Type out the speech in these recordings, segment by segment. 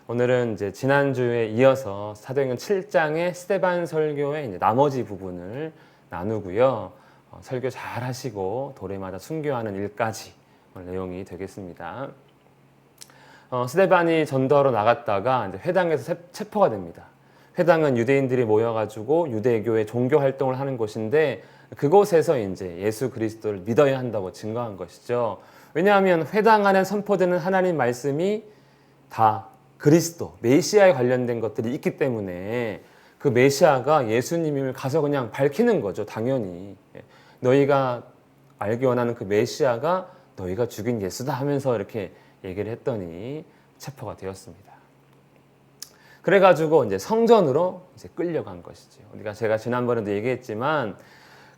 오늘은 이제 지난주에 이어서 사도행전 7장의 스데반 설교의 이제 나머지 부분을 나누고요. 설교 잘 하시고 도래마다 순교하는 일까지 내용이 되겠습니다. 스데반이 전도하러 나갔다가 이제 회당에서 체포가 됩니다. 회당은 유대인들이 모여가지고 유대교의 종교 활동을 하는 곳인데 그곳에서 이제 예수 그리스도를 믿어야 한다고 증거한 것이죠. 왜냐하면 회당 안에 선포되는 하나님 말씀이 다 그리스도, 메시아에 관련된 것들이 있기 때문에 그 메시아가 예수님임을 가서 그냥 밝히는 거죠. 당연히. 너희가 알기 원하는 그 메시아가 너희가 죽인 예수다 하면서 이렇게 얘기를 했더니 체포가 되었습니다. 그래가지고 이제 성전으로 이제 끌려간 것이죠. 우리가 제가 지난번에도 얘기했지만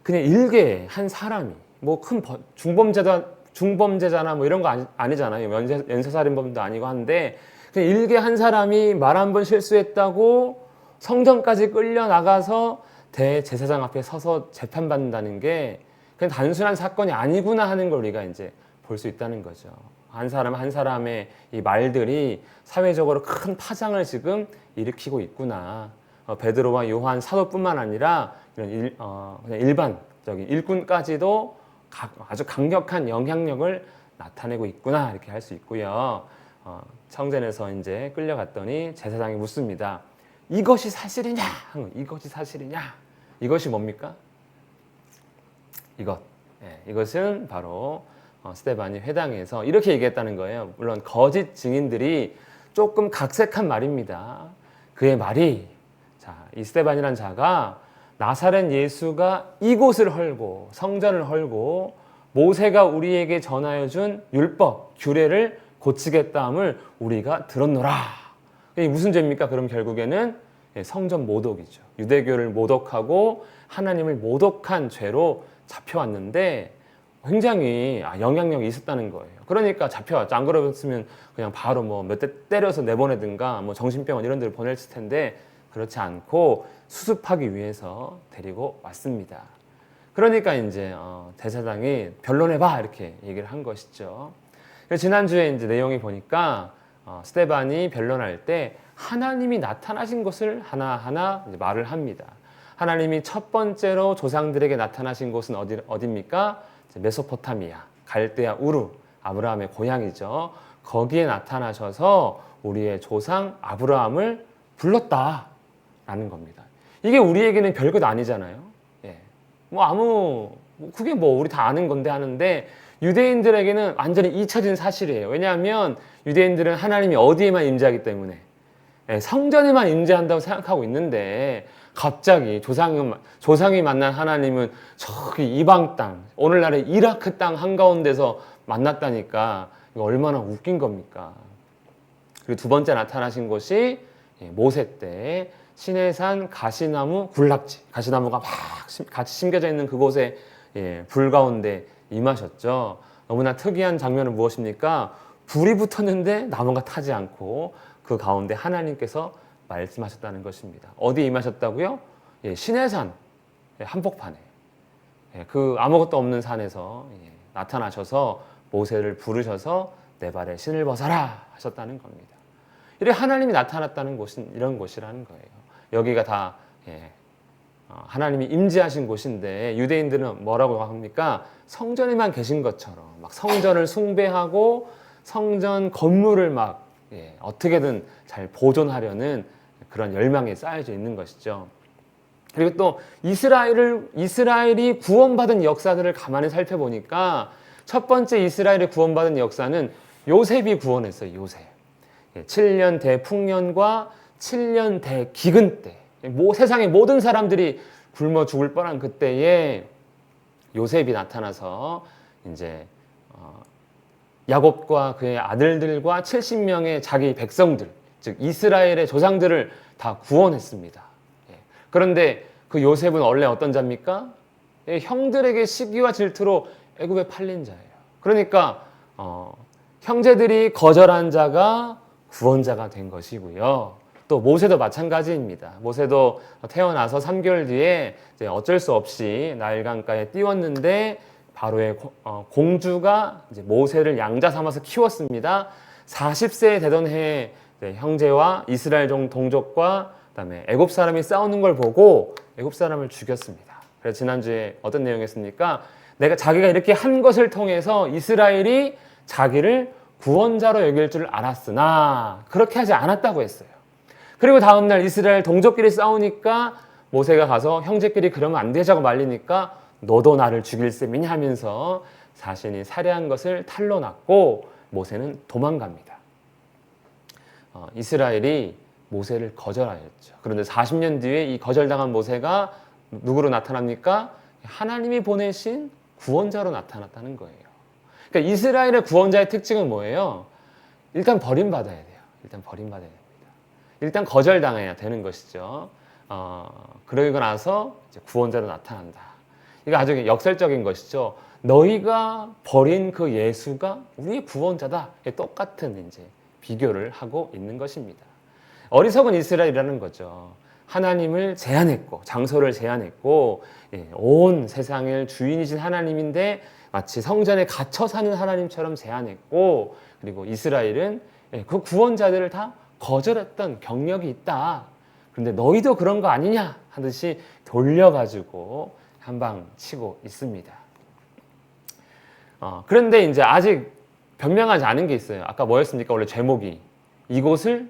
그냥 일개 한 사람이 뭐 큰 중범죄자나 뭐 이런 거 아니잖아요. 연쇄살인범도 아니고 한데 그냥 일개 한 사람이 말 한 번 실수했다고 성전까지 끌려 나가서 대제사장 앞에 서서 재판받는다는 게 그냥 단순한 사건이 아니구나 하는 걸 우리가 이제 볼 수 있다는 거죠. 한 사람 한 사람의 이 말들이 사회적으로 큰 파장을 지금 일으키고 있구나. 베드로와 요한 사도뿐만 아니라 이런 그냥 일반적인 일꾼까지도 아주 강력한 영향력을 나타내고 있구나 이렇게 할 수 있고요. 성전에서 이제 끌려갔더니 제사장이 묻습니다. 이것이 사실이냐? 이것이 사실이냐? 이것이 뭡니까? 이것은 바로 스데반이 회당에서 이렇게 얘기했다는 거예요. 물론 거짓 증인들이 조금 각색한 말입니다. 그의 말이 이 스데반이라는 자가 나사렛 예수가 이곳을 헐고 성전을 헐고 모세가 우리에게 전하여 준 율법, 규례를 고치겠다함을 우리가 들었노라. 이게 무슨 죄입니까? 그럼 결국에는 성전 모독이죠. 유대교를 모독하고 하나님을 모독한 죄로 잡혀왔는데 굉장히 영향력이 있었다는 거예요. 그러니까 잡혀왔죠. 안 그랬으면 그냥 바로 뭐 몇 대 때려서 내보내든가 뭐 정신병원 이런 데를 보냈을 텐데 그렇지 않고 수습하기 위해서 데리고 왔습니다. 그러니까 이제 대사장이 변론해봐 이렇게 얘기를 한 것이죠. 지난주에 이제 내용이 보니까 스데반이 변론할 때 하나님이 나타나신 것을 하나하나 이제 말을 합니다. 하나님이 첫 번째로 조상들에게 나타나신 곳은 어디입니까? 메소포타미아, 갈대아 우르, 아브라함의 고향이죠. 거기에 나타나셔서 우리의 조상 아브라함을 불렀다라는 겁니다. 이게 우리에게는 별것 아니잖아요. 그게 우리 다 아는 건데 하는데 유대인들에게는 완전히 잊혀진 사실이에요. 왜냐하면 유대인들은 하나님이 어디에만 임재하기 때문에 성전에만 임재한다고 생각하고 있는데 갑자기 조상이 만난 하나님은 저기 이방 땅, 오늘날의 이라크 땅 한가운데서 만났다니까 이거 얼마나 웃긴 겁니까? 그리고 두 번째 나타나신 곳이 모세 때 시내산 가시나무 군락지, 가시나무가 막 같이 심겨져 있는 그곳에 불 가운데 임하셨죠. 너무나 특이한 장면은 무엇입니까? 불이 붙었는데 나무가 타지 않고 그 가운데 하나님께서 말씀하셨다는 것입니다. 어디에 임하셨다고요? 시내산 한복판에 그 아무것도 없는 산에서 나타나셔서 모세를 부르셔서 내 발에 신을 벗어라 하셨다는 겁니다. 이렇게 하나님이 나타났다는 곳은 이런 곳이라는 거예요. 여기가 다 하나님이 임재하신 곳인데 유대인들은 뭐라고 합니까? 성전에만 계신 것처럼 막 성전을 숭배하고 성전 건물을 막 어떻게든 잘 보존하려는 그런 열망에 쌓여져 있는 것이죠. 그리고 또 이스라엘이 구원받은 역사들을 가만히 살펴보니까 첫 번째 이스라엘이 구원받은 역사는 요셉이 구원했어요. 요셉. 7년 대풍년과 7년 대기근 때 세상의 모든 사람들이 굶어 죽을 뻔한 그때에 요셉이 나타나서 이제 야곱과 그의 아들들과 70명의 자기 백성들, 즉 이스라엘의 조상들을 다 구원했습니다. 그런데 그 요셉은 원래 어떤 자입니까? 형들에게 시기와 질투로 애굽에 팔린 자예요. 그러니까 형제들이 거절한 자가 구원자가 된 것이고요. 또 모세도 마찬가지입니다. 모세도 태어나서 3개월 뒤에 이제 어쩔 수 없이 나일강가에 띄웠는데 바로의 공주가 이제 모세를 양자 삼아서 키웠습니다. 40세 되던 해에 형제와 이스라엘 동족과 그다음에 애굽 사람이 싸우는 걸 보고 애굽 사람을 죽였습니다. 그래서 지난주에 어떤 내용이었습니까? 자기가 이렇게 한 것을 통해서 이스라엘이 자기를 구원자로 여길 줄 알았으나 그렇게 하지 않았다고 했어요. 그리고 다음날 이스라엘 동족끼리 싸우니까 모세가 가서 형제끼리 그러면 안 되자고 말리니까 너도 나를 죽일 셈이냐 하면서 자신이 살해한 것을 탄로났고 모세는 도망갑니다. 이스라엘이 모세를 거절하였죠. 그런데 40년 뒤에 이 거절당한 모세가 누구로 나타납니까? 하나님이 보내신 구원자로 나타났다는 거예요. 그러니까 이스라엘의 구원자의 특징은 뭐예요? 일단 버림받아야 돼요. 일단 버림받아야 됩니다. 일단 거절당해야 되는 것이죠. 그러고 나서 이제 구원자로 나타난다. 이거 아주 역설적인 것이죠. 너희가 버린 그 예수가 우리의 구원자다. 똑같은 이제 비교를 하고 있는 것입니다. 어리석은 이스라엘이라는 거죠. 하나님을 제안했고 장소를 제안했고 온 세상을 주인이신 하나님인데 마치 성전에 갇혀 사는 하나님처럼 제안했고 그리고 이스라엘은 그 구원자들을 다 거절했던 경력이 있다. 그런데 너희도 그런 거 아니냐 하듯이 돌려가지고 한 방 치고 있습니다. 그런데 이제 아직 변명하지 않은 게 있어요. 아까 뭐였습니까? 원래 제목이 이곳을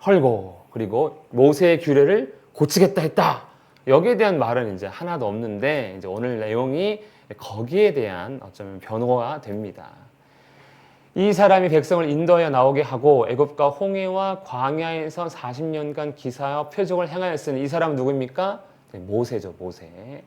헐고 그리고 모세의 규례를 고치겠다 했다. 여기에 대한 말은 이제 하나도 없는데 이제 오늘 내용이 거기에 대한 어쩌면 변호가 됩니다. 이 사람이 백성을 인도하여 나오게 하고 애굽과 홍해와 광야에서 40년간 기사와 표적을 행하였으니 이 사람은 누구입니까? 모세죠, 모세.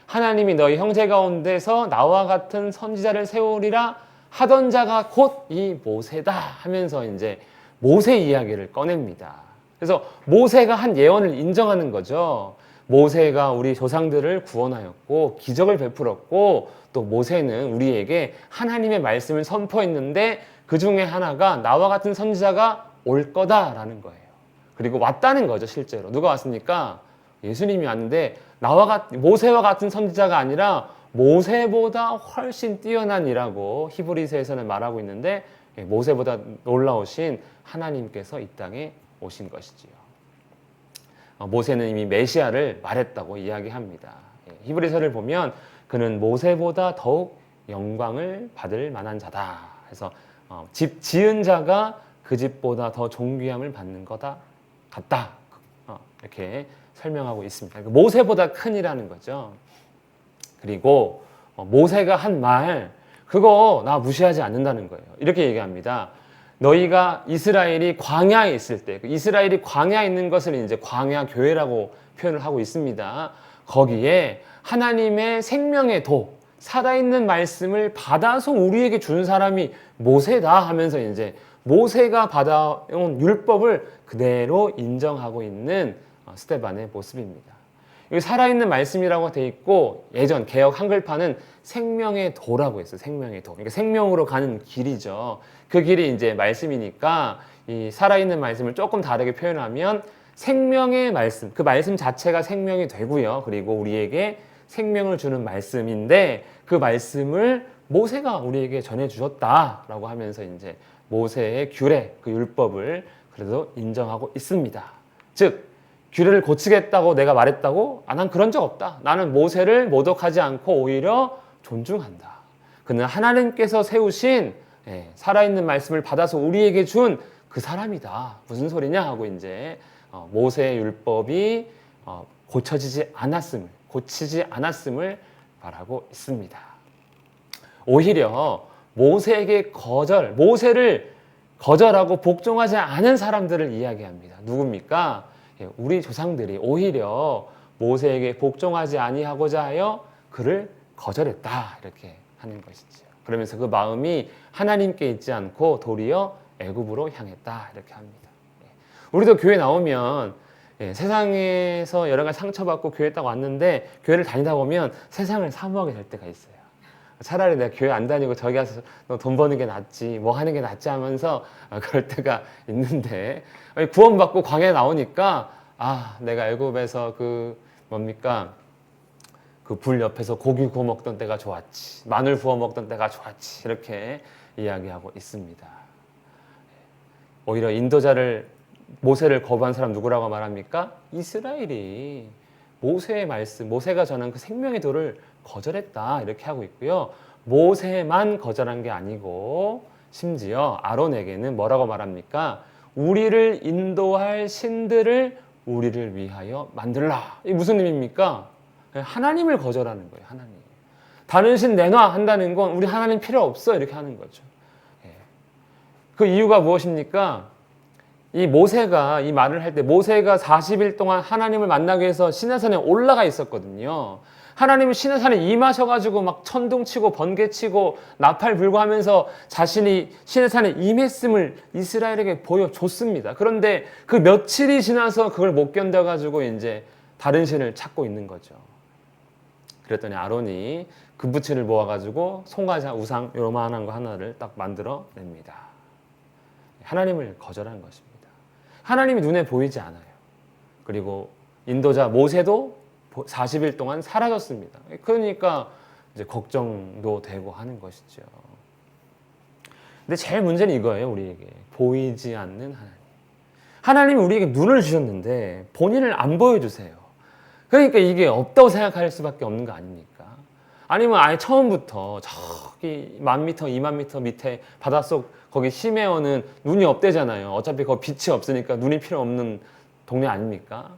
하나님이 너희 형제 가운데서 나와 같은 선지자를 세우리라 하던 자가 곧 이 모세다 하면서 이제 모세 이야기를 꺼냅니다. 그래서 모세가 한 예언을 인정하는 거죠. 모세가 우리 조상들을 구원하였고 기적을 베풀었고 또 모세는 우리에게 하나님의 말씀을 선포했는데 그 중에 하나가 나와 같은 선지자가 올 거다라는 거예요. 그리고 왔다는 거죠. 실제로 누가 왔습니까? 예수님이 왔는데 모세와 같은 선지자가 아니라 모세보다 훨씬 뛰어난 이라고 히브리서에서는 말하고 있는데 모세보다 놀라우신 하나님께서 이 땅에 오신 것이지요. 모세는 이미 메시아를 말했다고 이야기합니다. 히브리서를 보면 그는 모세보다 더욱 영광을 받을 만한 자다. 그래서 집 지은 자가 그 집보다 더 존귀함을 받는 거다 같다. 이렇게 설명하고 있습니다. 모세보다 큰이라는 거죠. 그리고 모세가 한 말 그거 나 무시하지 않는다는 거예요. 이렇게 얘기합니다. 너희가 이스라엘이 광야에 있을 때 이스라엘이 광야에 있는 것을 이제 광야 교회라고 표현을 하고 있습니다. 거기에 하나님의 생명의 도 살아있는 말씀을 받아서 우리에게 준 사람이 모세다 하면서 이제 모세가 받아온 율법을 그대로 인정하고 있는 스데반의 모습입니다. 여기 살아있는 말씀이라고 돼 있고 예전 개역 한글판은 생명의 도라고 했어요. 생명의 도. 그러니까 생명으로 가는 길이죠. 그 길이 이제 말씀이니까 이 살아있는 말씀을 조금 다르게 표현하면 생명의 말씀, 그 말씀 자체가 생명이 되고요. 그리고 우리에게 생명을 주는 말씀인데 그 말씀을 모세가 우리에게 전해주셨다라고 하면서 이제 모세의 규례, 그 율법을 그래도 인정하고 있습니다. 즉 규례를 고치겠다고 내가 말했다고? 난 그런 적 없다. 나는 모세를 모독하지 않고 오히려 존중한다. 그는 하나님께서 세우신 살아있는 말씀을 받아서 우리에게 준 그 사람이다. 무슨 소리냐 하고 이제 모세의 율법이 고치지 않았음을 말하고 있습니다. 오히려 모세에게 모세를 거절하고 복종하지 않은 사람들을 이야기합니다. 누굽니까? 우리 조상들이 오히려 모세에게 복종하지 아니하고자 하여 그를 거절했다 이렇게 하는 것이죠. 그러면서 그 마음이 하나님께 있지 않고 도리어 애굽으로 향했다 이렇게 합니다. 우리도 교회 나오면 세상에서 여러 가지 상처받고 교회 딱 왔는데 교회를 다니다 보면 세상을 사모하게 될 때가 있어요. 차라리 내가 교회 안 다니고 저기 가서 너 돈 버는 게 낫지 뭐 하는 게 낫지 하면서 그럴 때가 있는데 구원받고 광야에 나오니까 내가 애굽에서 그 불 옆에서 고기 구워 먹던 때가 좋았지 마늘 구워 먹던 때가 좋았지 이렇게 이야기하고 있습니다. 오히려 인도자를 모세를 거부한 사람 누구라고 말합니까? 이스라엘이 모세의 말씀, 모세가 전한 그 생명의 도를 거절했다 이렇게 하고 있고요. 모세만 거절한 게 아니고 심지어 아론에게는 뭐라고 말합니까? 우리를 인도할 신들을 우리를 위하여 만들라. 이게 무슨 의미입니까? 하나님을 거절하는 거예요. 하나님. 다른 신 내놔 한다는 건 우리 하나님 필요 없어 이렇게 하는 거죠. 그 이유가 무엇입니까? 이 모세가 이 말을 할 때 모세가 40일 동안 하나님을 만나기 위해서 시내산에 올라가 있었거든요. 하나님은 시내산에 임하셔가지고 막 천둥치고 번개치고 나팔 불고 하면서 자신이 시내산에 임했음을 이스라엘에게 보여줬습니다. 그런데 그 며칠이 지나서 그걸 못 견뎌가지고 이제 다른 신을 찾고 있는 거죠. 그랬더니 아론이 금부치를 모아가지고 송아지 우상 요만한 거 하나를 딱 만들어 냅니다. 하나님을 거절한 것입니다. 하나님이 눈에 보이지 않아요. 그리고 인도자 모세도 40일 동안 사라졌습니다. 그러니까 이제 걱정도 되고 하는 것이죠. 근데 제일 문제는 이거예요, 우리에게. 보이지 않는 하나님. 하나님이 우리에게 눈을 주셨는데 본인을 안 보여주세요. 그러니까 이게 없다고 생각할 수밖에 없는 거 아닙니까? 아니면 아예 처음부터 저기 1000m, 2000m 밑에 바닷속 거기 심해어는 눈이 없대잖아요. 어차피 거기 빛이 없으니까 눈이 필요 없는 동네 아닙니까?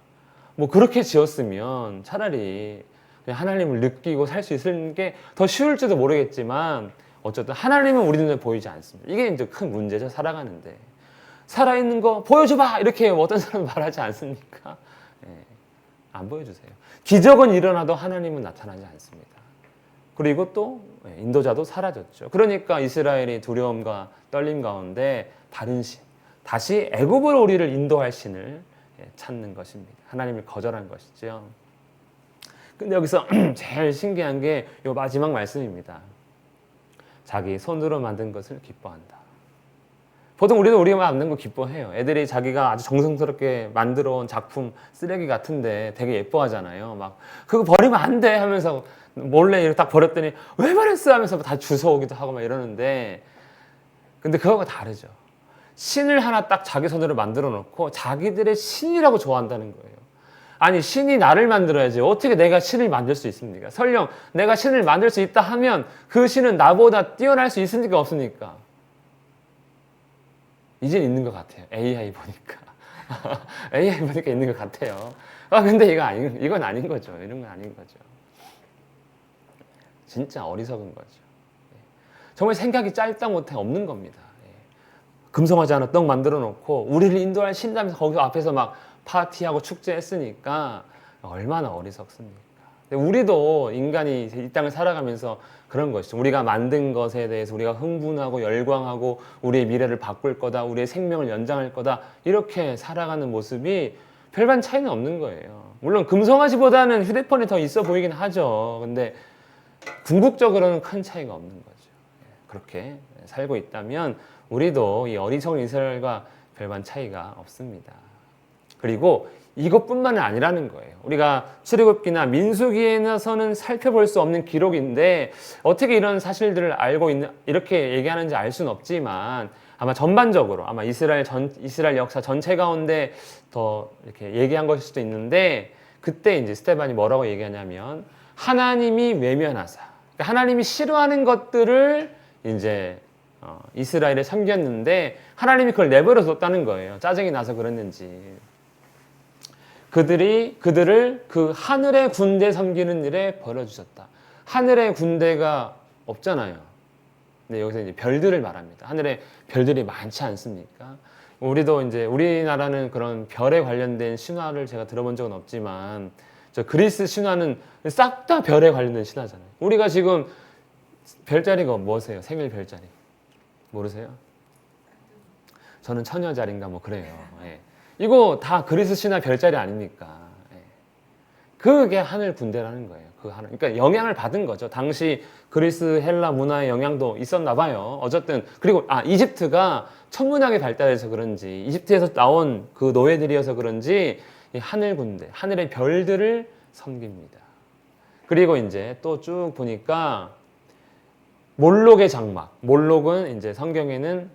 뭐 그렇게 지었으면 차라리 그냥 하나님을 느끼고 살 수 있는 게 더 쉬울지도 모르겠지만 어쨌든 하나님은 우리 눈에 보이지 않습니다. 이게 이제 큰 문제죠. 살아가는데. 살아있는 거 보여줘봐! 이렇게 어떤 사람은 말하지 않습니까? 예, 안 보여주세요. 기적은 일어나도 하나님은 나타나지 않습니다. 그리고 또 인도자도 사라졌죠. 그러니까 이스라엘이 두려움과 떨림 가운데 다른 신, 다시 애굽으로 우리를 인도할 신을 찾는 것입니다. 하나님을 거절한 것이죠. 근데 여기서 제일 신기한 게 이 마지막 말씀입니다. 자기 손으로 만든 것을 기뻐한다. 보통 우리도 우리가 만든 거 기뻐해요. 애들이 자기가 아주 정성스럽게 만들어 온 작품 쓰레기 같은데 되게 예뻐하잖아요. 막 그거 버리면 안 돼 하면서 몰래 이렇게 딱 버렸더니 왜 버렸어 하면서 다 주워오기도 하고 막 이러는데, 근데 그거가 다르죠. 신을 하나 딱 자기 손으로 만들어 놓고 자기들의 신이라고 좋아한다는 거예요. 아니, 신이 나를 만들어야지 어떻게 내가 신을 만들 수 있습니까? 설령 내가 신을 만들 수 있다 하면 그 신은 나보다 뛰어날 수 있습니까? 없습니까? 이젠 있는 것 같아요. AI 보니까. AI 보니까 있는 것 같아요. 근데 이건 아닌 거죠. 이런 건 아닌 거죠. 진짜 어리석은 거죠. 정말 생각이 짧다 못해 없는 겁니다. 금송아지 하나 떡 만들어 놓고 우리를 인도할 신다면서 거기서 앞에서 막 파티하고 축제했으니까 얼마나 어리석습니까? 우리도 인간이 이 땅을 살아가면서 그런 것이죠. 우리가 만든 것에 대해서 우리가 흥분하고 열광하고 우리의 미래를 바꿀 거다, 우리의 생명을 연장할 거다, 이렇게 살아가는 모습이 별반 차이는 없는 거예요. 물론 금송아지보다는 휴대폰이 더 있어 보이긴 하죠. 근데 궁극적으로는 큰 차이가 없는 거죠. 그렇게 살고 있다면 우리도 이 어리석은 이스라엘과 별반 차이가 없습니다. 그리고 이것뿐만은 아니라는 거예요. 우리가 출애굽기나 민수기에서는 살펴볼 수 없는 기록인데 어떻게 이런 사실들을 알고 있는, 이렇게 얘기하는지 알 수는 없지만 아마 전반적으로 아마 이스라엘 역사 전체 가운데 더 이렇게 얘기한 것일 수도 있는데, 그때 이제 스데반이 뭐라고 얘기하냐면 하나님이 외면하사, 그러니까 하나님이 싫어하는 것들을 이제 이스라엘에 섬겼는데 하나님이 그걸 내버려 뒀다는 거예요. 짜증이 나서 그랬는지. 그들을 그 하늘의 군대 섬기는 일에 버려주셨다. 하늘의 군대가 없잖아요. 근데 여기서 이제 별들을 말합니다. 하늘에 별들이 많지 않습니까? 우리도 이제 우리나라는 그런 별에 관련된 신화를 제가 들어본 적은 없지만 저 그리스 신화는 싹 다 별에 관련된 신화잖아요. 우리가 지금 별자리가 뭐세요? 생일 별자리 모르세요? 저는 처녀자리인가 뭐 그래요. 예. 이거 다 그리스 신화 별자리 아닙니까? 예. 그게 하늘 군대라는 거예요. 그러니까 영향을 받은 거죠. 당시 그리스 헬라 문화의 영향도 있었나 봐요. 어쨌든 그리고 이집트가 천문학이 발달해서 그런지, 이집트에서 나온 그 노예들이어서 그런지 이 하늘 군대, 하늘의 별들을 섬깁니다. 그리고 이제 또 쭉 보니까 몰록의 장막, 몰록은 이제 성경에는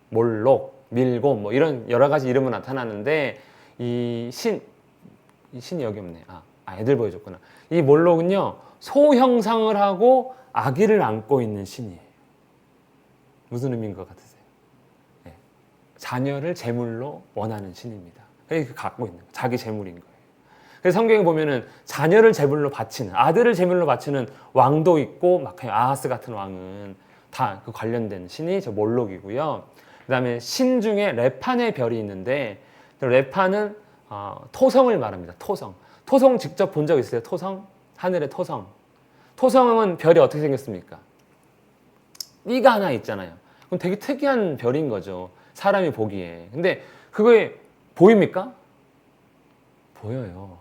몰록, 밀곰 뭐 이런 여러 가지 이름으로 나타나는데 이 신이 여기 없네. 애들 보여줬구나. 이 몰록은요 소 형상을 하고 아기를 안고 있는 신이에요. 무슨 의미인 것 같으세요? 네. 자녀를 제물로 원하는 신입니다. 그게 갖고 있는 거예요. 자기 제물인 거예요. 그래서 성경에 보면은 자녀를 제물로 바치는, 아들을 제물로 바치는 왕도 있고 막 아하스 같은 왕은 다 그 관련된 신이 저 몰록이고요. 그다음에 신 중에 레판의 별이 있는데 레판은 토성을 말합니다. 토성 직접 본 적 있어요? 토성? 하늘의 토성. 토성은 별이 어떻게 생겼습니까? 띠가 하나 있잖아요. 그럼 되게 특이한 별인 거죠. 사람이 보기에. 근데 그게 보입니까? 보여요.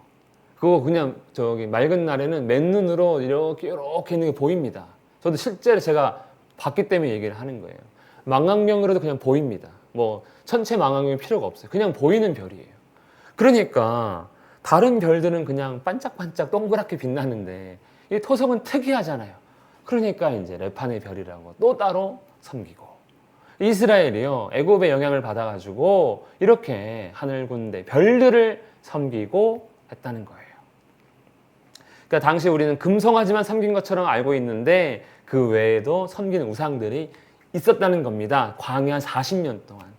그거 그냥 저기 맑은 날에는 맨눈으로 이렇게 있는 게 보입니다. 저도 실제로 제가 봤기 때문에 얘기를 하는 거예요. 망원경으로도 그냥 보입니다. 뭐 천체 망원경이 필요가 없어요. 그냥 보이는 별이에요. 그러니까 다른 별들은 그냥 반짝반짝 동그랗게 빛나는데 이 토성은 특이하잖아요. 그러니까 이제 레판의 별이라고 또 따로 섬기고, 이스라엘이요 애굽의 영향을 받아가지고 이렇게 하늘 군대 별들을 섬기고 했다는 거예요. 그러니까 당시 우리는 금송아지만 섬긴 것처럼 알고 있는데 그 외에도 섬기는 우상들이 있었다는 겁니다. 광야 40년 동안.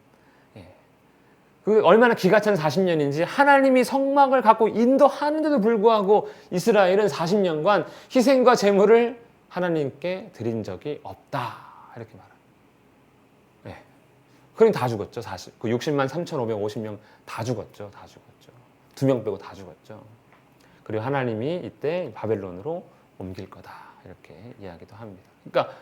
그 얼마나 기가 찬 40년인지 하나님이 성막을 갖고 인도하는데도 불구하고 이스라엘은 40년간 희생과 제물을 하나님께 드린 적이 없다. 이렇게 말합니다. 그러니까 다 죽었죠. 그 60만 3,550명 다 죽었죠. 다 죽었죠. 2명 빼고 다 죽었죠. 그리고 하나님이 이때 바벨론으로 옮길 거다. 이렇게 이야기도 합니다. 그러니까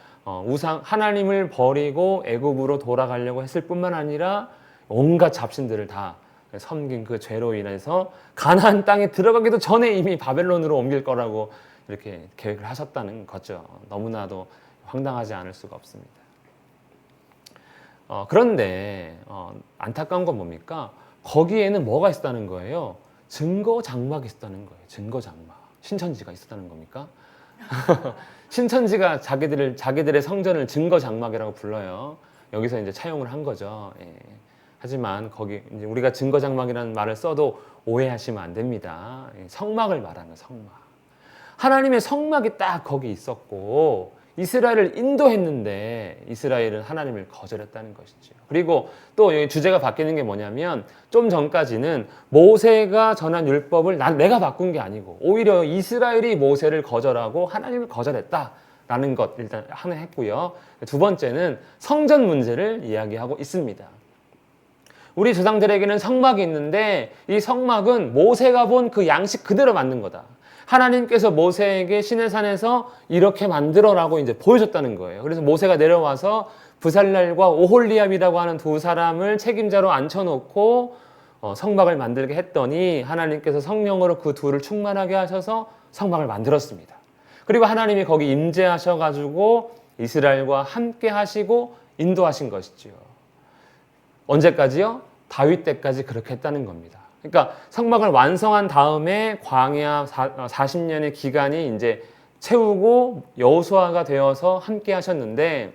하나님을 버리고 애굽으로 돌아가려고 했을 뿐만 아니라 온갖 잡신들을 다 섬긴 그 죄로 인해서 가나안 땅에 들어가기도 전에 이미 바벨론으로 옮길 거라고 이렇게 계획을 하셨다는 거죠. 너무나도 황당하지 않을 수가 없습니다. 그런데 안타까운 건 뭡니까? 거기에는 뭐가 있었다는 거예요? 증거 장막이 있었다는 거예요. 증거 장막. 신천지가 있었다는 겁니까? 신천지가 자기들의 성전을 증거 장막이라고 불러요. 여기서 이제 차용을 한 거죠. 하지만 거기 이제 우리가 증거 장막이라는 말을 써도 오해하시면 안 됩니다. 성막을 말하는 성막. 하나님의 성막이 딱 거기 있었고 이스라엘을 인도했는데 이스라엘은 하나님을 거절했다는 것이죠. 그리고 또 여기 주제가 바뀌는 게 뭐냐면 좀 전까지는 모세가 전한 율법을 내가 바꾼 게 아니고 오히려 이스라엘이 모세를 거절하고 하나님을 거절했다라는 것 일단 하나 했고요. 두 번째는 성전 문제를 이야기하고 있습니다. 우리 조상들에게는 성막이 있는데 이 성막은 모세가 본 그 양식 그대로 만든 거다. 하나님께서 모세에게 시내산에서 이렇게 만들어라고 이제 보여줬다는 거예요. 그래서 모세가 내려와서 브살렐과 오홀리압이라고 하는 두 사람을 책임자로 앉혀놓고 성막을 만들게 했더니 하나님께서 성령으로 그 둘을 충만하게 하셔서 성막을 만들었습니다. 그리고 하나님이 거기 임재하셔가지고 이스라엘과 함께 하시고 인도하신 것이지요. 언제까지요? 다윗 때까지 그렇게 했다는 겁니다. 그러니까 성막을 완성한 다음에 광야 40년의 기간이 이제 채우고 여호수아가 되어서 함께 하셨는데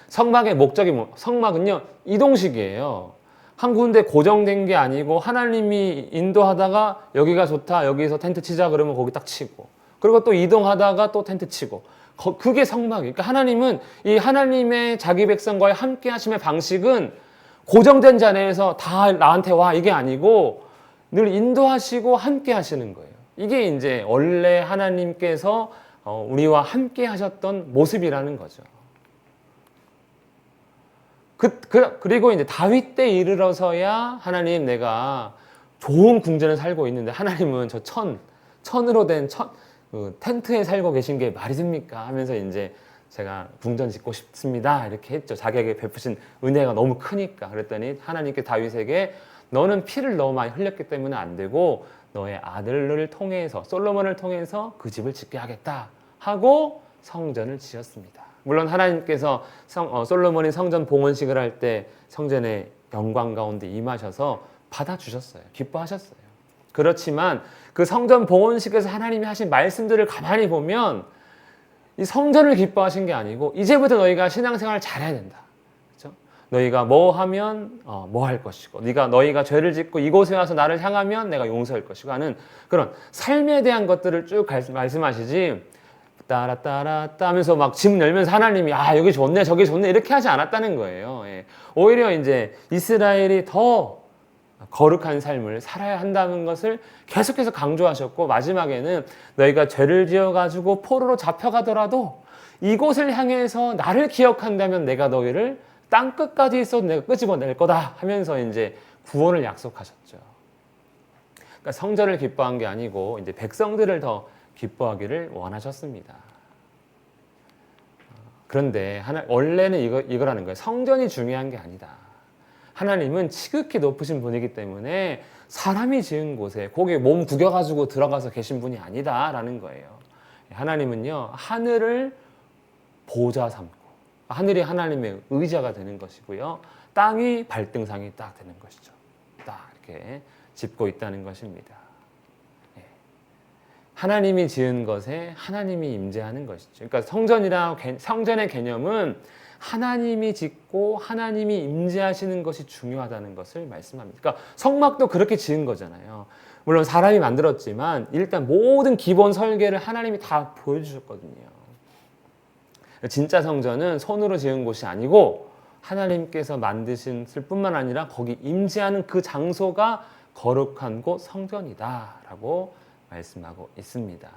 성막의 목적이 성막은요 이동식이에요. 한 군데 고정된 게 아니고 하나님이 인도하다가 여기가 좋다 여기서 텐트 치자 그러면 거기 딱 치고 그리고 또 이동하다가 또 텐트 치고 그게 성막이에요. 그러니까 하나님은 이 하나님의 자기 백성과의 함께 하심의 방식은 고정된 자리에서 다 나한테 와 이게 아니고 늘 인도하시고 함께 하시는 거예요. 이게 이제 원래 하나님께서 우리와 함께 하셨던 모습이라는 거죠. 그리고 이제 다윗 때 이르러서야 하나님 내가 좋은 궁전에 살고 있는데 하나님은 저 천으로 된 텐트에 살고 계신 게 말이 됩니까? 하면서 이제 제가 궁전 짓고 싶습니다. 이렇게 했죠. 자기에게 베푸신 은혜가 너무 크니까. 그랬더니 하나님께 다윗에게 너는 피를 너무 많이 흘렸기 때문에 안 되고 너의 아들을 통해서 솔로몬을 통해서 그 집을 짓게 하겠다 하고 성전을 지었습니다. 물론 하나님께서 솔로몬이 성전 봉헌식을 할 때 성전의 영광 가운데 임하셔서 받아주셨어요. 기뻐하셨어요. 그렇지만 그 성전 봉헌식에서 하나님이 하신 말씀들을 가만히 보면 이 성전을 기뻐하신 게 아니고 이제부터 너희가 신앙생활을 잘해야 된다. 그렇죠? 너희가 뭐 하면 뭐 할 것이고 너희가 죄를 짓고 이곳에 와서 나를 향하면 내가 용서할 것이고 하는 그런 삶에 대한 것들을 쭉 말씀하시지 따라따라따 하면서 막 집 열면서 하나님이 여기 좋네 저기 좋네 이렇게 하지 않았다는 거예요. 예. 오히려 이제 이스라엘이 더 거룩한 삶을 살아야 한다는 것을 계속해서 강조하셨고 마지막에는 너희가 죄를 지어가지고 포로로 잡혀가더라도 이곳을 향해서 나를 기억한다면 내가 너희를 땅 끝까지 있어도 내가 끄집어낼 거다 하면서 이제 구원을 약속하셨죠. 그러니까 성전을 기뻐한 게 아니고 이제 백성들을 더 기뻐하기를 원하셨습니다. 그런데 원래는 이거라는 거예요. 성전이 중요한 게 아니다. 하나님은 지극히 높으신 분이기 때문에 사람이 지은 곳에 거기 몸 구겨가지고 들어가서 계신 분이 아니다라는 거예요. 하나님은요 하늘을 보좌 삼고 하늘이 하나님의 의자가 되는 것이고요. 땅이 발등상이 딱 되는 것이죠. 딱 이렇게 짚고 있다는 것입니다. 하나님이 지은 것에 하나님이 임재하는 것이죠. 그러니까 성전의 개념은 하나님이 짓고 하나님이 임재하시는 것이 중요하다는 것을 말씀합니다. 그러니까 성막도 그렇게 지은 거잖아요. 물론 사람이 만들었지만 일단 모든 기본 설계를 하나님이 다 보여주셨거든요. 진짜 성전은 손으로 지은 곳이 아니고 하나님께서 만드신 뿐만 아니라 거기 임재하는 그 장소가 거룩한 곳 성전이다라고 말씀하고 있습니다.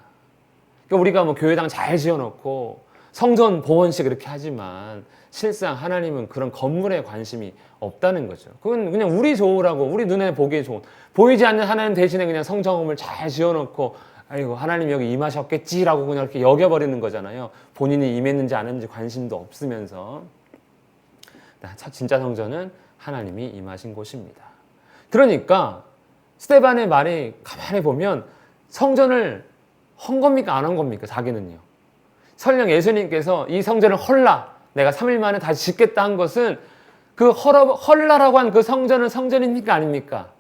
그러니까 우리가 뭐 교회당 잘 지어놓고 성전 봉헌식 이렇게 하지만 실상 하나님은 그런 건물에 관심이 없다는 거죠. 그건 그냥 우리 좋으라고 우리 눈에 보기에 좋은 보이지 않는 하나님 대신에 그냥 성전을 잘 지어놓고 아이고 하나님 여기 임하셨겠지라고 그냥 이렇게 여겨버리는 거잖아요. 본인이 임했는지 안 했는지 관심도 없으면서 진짜 성전은 하나님이 임하신 곳입니다. 그러니까 스데반의 말이 가만히 보면 성전을 한 겁니까 안 한 겁니까? 자기는요. 설령 예수님께서 이 성전을 헐라 내가 3일 만에 다시 짓겠다 한 것은 그 헐라라고 한 그 성전은 성전입니까 아닙니까?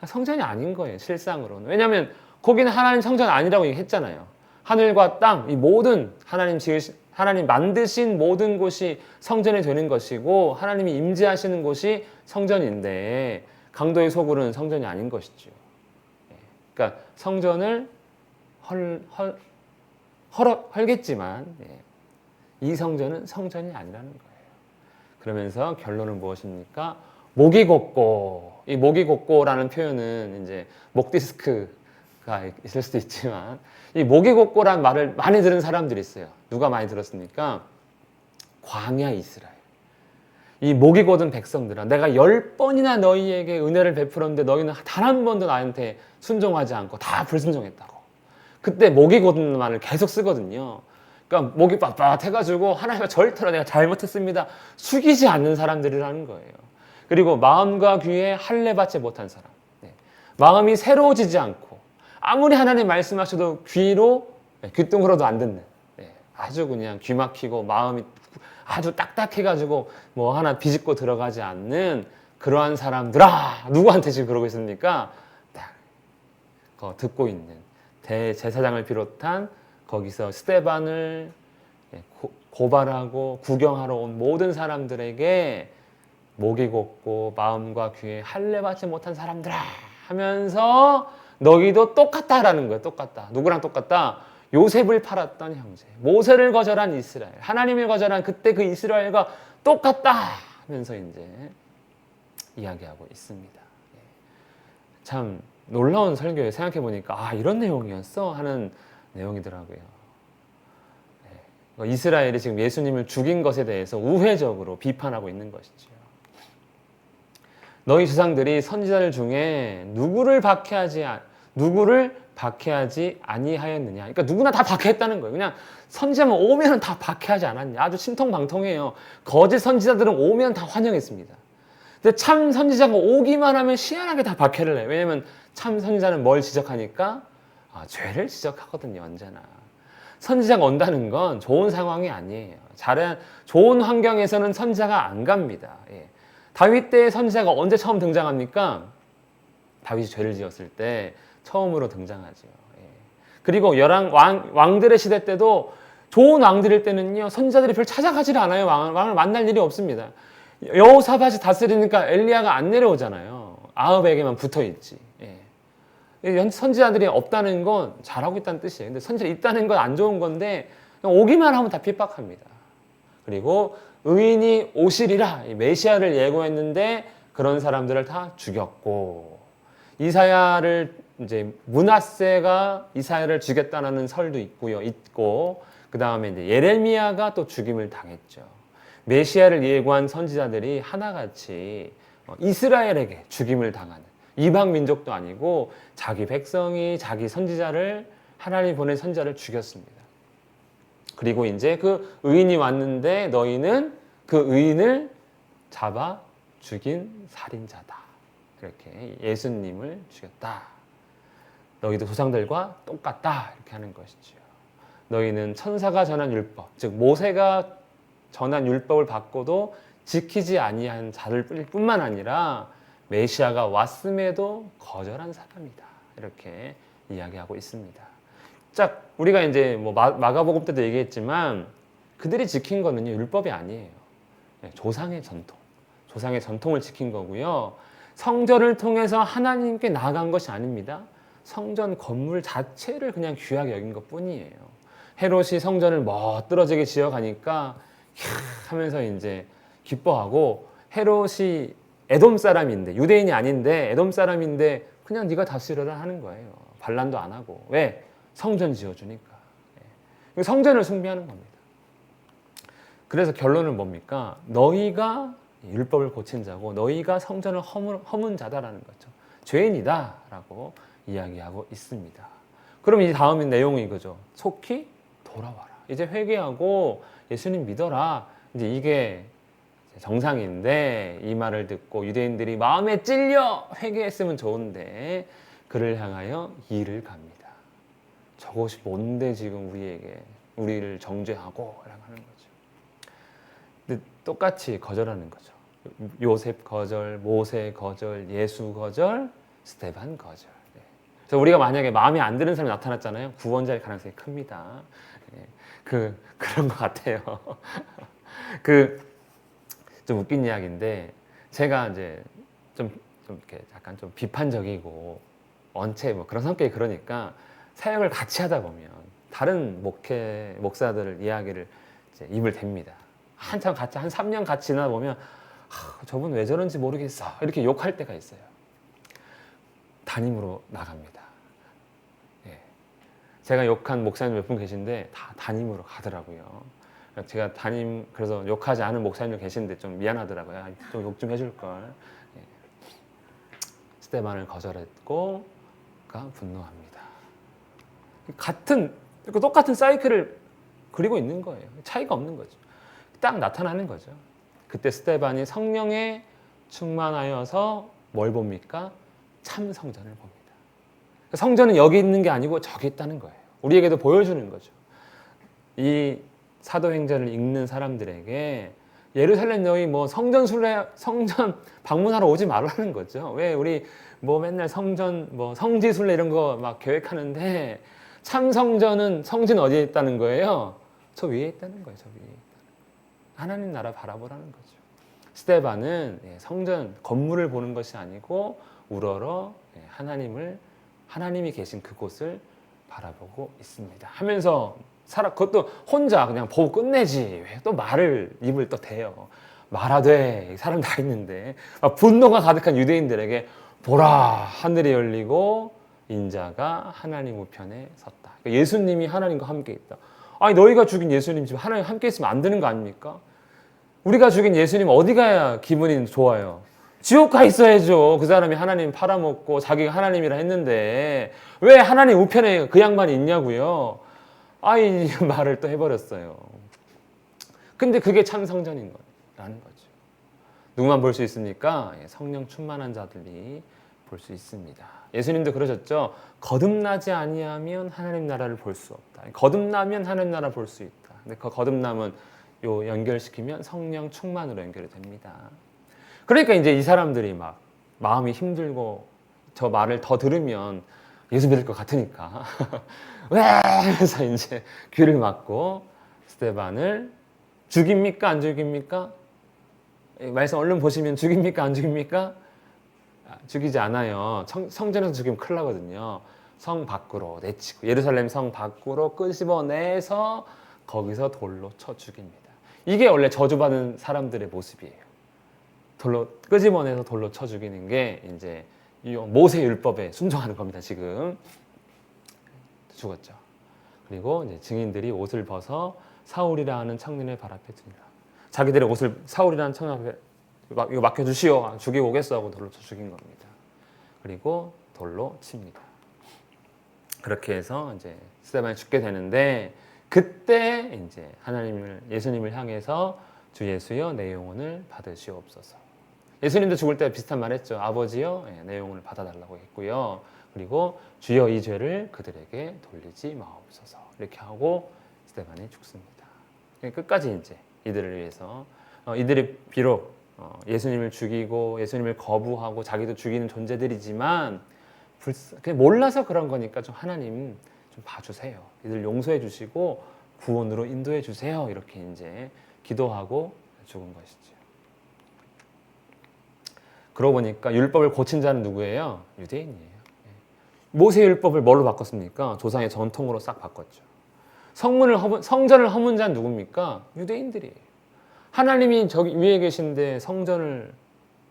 성전이 아닌 거예요 실상으로는. 왜냐하면 거기는 하나님 성전 아니라고 얘기했잖아요. 하늘과 땅 이 모든 하나님 만드신 모든 곳이 성전이 되는 것이고 하나님이 임재하시는 곳이 성전인데 강도의 소굴은 성전이 아닌 것이죠. 그러니까 성전을 헐겠지만 이 성전은 성전이 아니라는 거예요. 그러면서 결론은 무엇입니까? 목이 곱고 이 목이 곱고라는 표현은 이제 목 디스크가 있을 수도 있지만 이 목이 곱고라는 말을 많이 들은 사람들이 있어요. 누가 많이 들었습니까? 광야 이스라엘. 이 목이 곧은 백성들아 내가 10번이나 너희에게 은혜를 베풀었는데 너희는 단 한 번도 나한테 순종하지 않고 다 불순종했다고. 그때 목이 곧은 말을 계속 쓰거든요. 그러니까 목이 빳빳해가지고 하나님과 절대로 내가 잘못했습니다 숙이지 않는 사람들이라는 거예요. 그리고 마음과 귀에 할례 받지 못한 사람. 마음이 새로워지지 않고 아무리 하나님 말씀하셔도 귀뚱으로도 안 듣는 아주 그냥 귀 막히고 마음이 아주 딱딱해가지고 뭐 하나 비집고 들어가지 않는 그러한 사람들아 누구한테 지금 그러고 있습니까? 딱 듣고 있는 대제사장을 비롯한 거기서 스데반을 고발하고 구경하러 온 모든 사람들에게 목이 곱고 마음과 귀에 할례 받지 못한 사람들아 하면서 너희도 똑같다라는 거예요. 똑같다. 누구랑 똑같다? 요셉을 팔았던 형제, 모세를 거절한 이스라엘, 하나님을 거절한 그때 그 이스라엘과 똑같다 하면서 이제 이야기하고 있습니다. 참 놀라운 설교에 생각해 보니까 이런 내용이었어 하는 내용이더라고요. 이스라엘이 지금 예수님을 죽인 것에 대해서 우회적으로 비판하고 있는 것이죠. 너희 조상들이 선지자들 중에 누구를 박해하지 아니하였느냐. 그러니까 누구나 다 박해했다는 거예요. 그냥 선지자만 오면 다 박해하지 않았냐. 아주 신통방통해요. 거짓 선지자들은 오면 다 환영했습니다. 근데 참 선지자가 오기만 하면 희한하게 다 박해를 해요. 왜냐면 참 선지자는 뭘 지적하니까? 죄를 지적하거든요. 언제나. 선지자가 온다는 건 좋은 상황이 아니에요. 좋은 환경에서는 선지자가 안 갑니다. 다윗 때의 선지자가 언제 처음 등장합니까? 다윗이 죄를 지었을 때 처음으로 등장하죠. 그리고 왕들의 시대 때도 좋은 왕들일 때는요 선지자들이 별 찾아가질 않아요. 왕을 만날 일이 없습니다. 여호사밧이 다스리니까 엘리야가 안 내려오잖아요. 아합에게만 붙어 있지. 예. 선지자들이 없다는 건 잘하고 있다는 뜻이에요. 근데 선지자 있다는 건 안 좋은 건데 오기만 하면 다 핍박합니다. 그리고 의인이 오시리라, 메시아를 예고했는데 그런 사람들을 다 죽였고, 이사야를 이제 므낫세가 이사야를 죽였다는 설도 있고, 그 다음에 이제 예레미야가 또 죽임을 당했죠. 메시아를 예고한 선지자들이 하나같이 이스라엘에게 죽임을 당하는, 이방 민족도 아니고 자기 백성이 자기 선지자를, 하나님 보낸 선지자를 죽였습니다. 그리고 이제 그 의인이 왔는데 너희는 그 의인을 잡아 죽인 살인자다. 이렇게 예수님을 죽였다. 너희도 조상들과 똑같다. 이렇게 하는 것이죠. 너희는 천사가 전한 율법, 즉 모세가 전한 율법을 받고도 지키지 아니한 자들 뿐만 아니라 메시아가 왔음에도 거절한 사람이다. 이렇게 이야기하고 있습니다. 자, 우리가 이제 뭐 마가복음 때도 얘기했지만 그들이 지킨 거는요, 율법이 아니에요. 조상의 전통, 조상의 전통을 지킨 거고요. 성전을 통해서 하나님께 나아간 것이 아닙니다. 성전 건물 자체를 그냥 귀하게 여긴 것 뿐이에요. 헤롯이 성전을 멋들어지게 지어가니까 하면서 이제 기뻐하고, 헤롯이 에돔 사람인데, 유대인이 아닌데 에돔 사람인데 그냥 네가 다스려라 하는 거예요. 반란도 안 하고. 왜? 성전 지어주니까. 성전을 숭배하는 겁니다. 그래서 결론은 뭡니까? 너희가 율법을 고친 자고 너희가 성전을 허문 자다라는 거죠. 죄인이다라고 이야기하고 있습니다. 그럼 이 다음 내용이 이거죠. 속히 돌아와라. 이제 회개하고 예수님 믿어라. 이제 이게 정상인데, 이 말을 듣고 유대인들이 마음에 찔려 회개했으면 좋은데 그를 향하여 이를 갑니다. 저것이 뭔데 지금 우리를 정죄하고 라고 하는 거죠. 근데 똑같이 거절하는 거죠. 요셉 거절, 모세 거절, 예수 거절, 스데반 거절. 그래서 우리가 만약에 마음에 안 드는 사람이 나타났잖아요. 구원자일 가능성이 큽니다. 그런 것 같아요. 좀 웃긴 이야기인데, 제가 이제 좀 이렇게 약간 좀 비판적이고 언체 뭐 그런 성격이 그러니까 사역을 같이 하다 보면 다른 목사들 이야기를 이제 입을 댑니다. 한참 같이, 한 3년 같이 지나다 보면 저분 왜 저런지 모르겠어. 이렇게 욕할 때가 있어요. 담임으로 나갑니다. 예. 제가 욕한 목사님 몇 분 계신데 다 담임으로 가더라고요. 제가 그래서 욕하지 않은 목사님들 계신데 좀 미안하더라고요. 좀 욕 좀 해줄 걸. 예. 스데반을 거절했고, 분노합니다. 똑같은 사이클을 그리고 있는 거예요. 차이가 없는 거죠. 딱 나타나는 거죠. 그때 스데반이 성령에 충만하여서 뭘 봅니까? 참 성전을 봅니다. 성전은 여기 있는 게 아니고 저기 있다는 거예요. 우리에게도 보여주는 거죠. 이 사도행전을 읽는 사람들에게 예루살렘 너희 뭐 성전 방문하러 오지 말라는 거죠. 왜 우리 뭐 맨날 성지 순례 이런 거 막 계획하는데, 참 성전은 성진 어디에 있다는 거예요? 저 위에 있다는 거예요. 저 위에 있다. 하나님 나라 바라보라는 거죠. 스데반은 성전 건물을 보는 것이 아니고 우러러 하나님이 계신 그곳을 바라보고 있습니다. 하면서 그것도 혼자 그냥 보고 끝내지. 왜 또 입을 또 대요. 말하되 사람 다 있는데. 분노가 가득한 유대인들에게 보라, 하늘이 열리고 인자가 하나님 우편에 섰다. 그러니까 예수님이 하나님과 함께 있다. 아니, 너희가 죽인 예수님 지금 하나님 함께 있으면 안 되는 거 아닙니까? 우리가 죽인 예수님 어디 가야 기분이 좋아요? 지옥 가 있어야죠. 그 사람이 하나님 팔아먹고 자기가 하나님이라 했는데 왜 하나님 우편에 그 양반이 있냐고요? 이 말을 또 해버렸어요. 근데 그게 참 성전인 거라는 거죠. 누구만 볼 수 있습니까? 성령 충만한 자들이 볼 수 있습니다. 예수님도 그러셨죠. 거듭나지 아니하면 하나님 나라를 볼 수 없다. 거듭나면 하나님 나라 볼 수 있다. 근데 그 거듭남은 연결시키면 성령 충만으로 연결이 됩니다. 그러니까 이제 이 사람들이 막 마음이 힘들고 저 말을 더 들으면 예수 믿을 것 같으니까 왜 하면서 이제 귀를 막고 스데반을 죽입니까? 안 죽입니까? 말씀 얼른 보시면 죽입니까? 안 죽입니까? 죽이지 않아요. 성전에서 죽이면 큰일 나거든요. 성 밖으로 내치고 예루살렘 성 밖으로 끄집어내서 거기서 돌로 쳐 죽입니다. 이게 원래 저주받은 사람들의 모습이에요. 돌로 끄집어내서 돌로 쳐 죽이는 게 이제 모세 율법에 순종하는 겁니다. 지금 죽었죠. 그리고 이제 증인들이 옷을 벗어 사울이라 하는 청년의 발 앞에 두니라. 자기들의 옷을 사울이라는 청년 앞에 이거 맡겨주시오. 죽이고 오겠어 하고 돌로 쳐 죽인 겁니다. 그리고 돌로 칩니다. 그렇게 해서 이제 스데반이 죽게 되는데 그때 이제 예수님을 향해서 주 예수여 내 영혼을 받으시옵소서. 예수님도 죽을 때 비슷한 말 했죠. 아버지여 내 영혼을 받아달라고 했고요. 그리고 주여 이 죄를 그들에게 돌리지 마옵소서. 이렇게 하고 스데반이 죽습니다. 끝까지 이제 이들을 위해서 이들이 비록 예수님을 죽이고 예수님을 거부하고 자기도 죽이는 존재들이지만 그냥 몰라서 그런 거니까 좀 하나님 좀 봐주세요. 이들 용서해 주시고 구원으로 인도해 주세요. 이렇게 이제 기도하고 죽은 것이죠. 그러고 보니까 율법을 고친 자는 누구예요? 유대인이에요. 모세 율법을 뭘로 바꿨습니까? 조상의 전통으로 싹 바꿨죠. 성전을 허문 자는 누굽니까? 유대인들이에요. 하나님이 저기 위에 계신데 성전을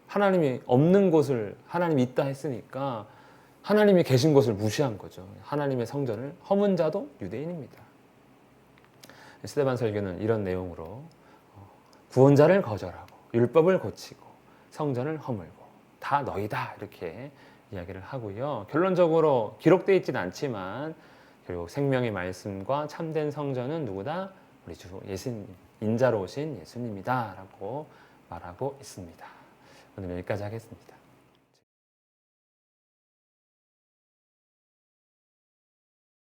하나님이 없는 곳을 하나님이 있다 했으니까 하나님이 계신 곳을 무시한 거죠. 하나님의 성전을 허문 자도 유대인입니다. 스데반 설교는 이런 내용으로 구원자를 거절하고 율법을 고치고 성전을 허물고 다 너희다 이렇게 이야기를 하고요. 결론적으로 기록되어 있지는 않지만 결국 생명의 말씀과 참된 성전은 누구다? 우리 주 예수님, 인자로 오신 예수님이다 라고 말하고 있습니다. 오늘 여기까지 하겠습니다.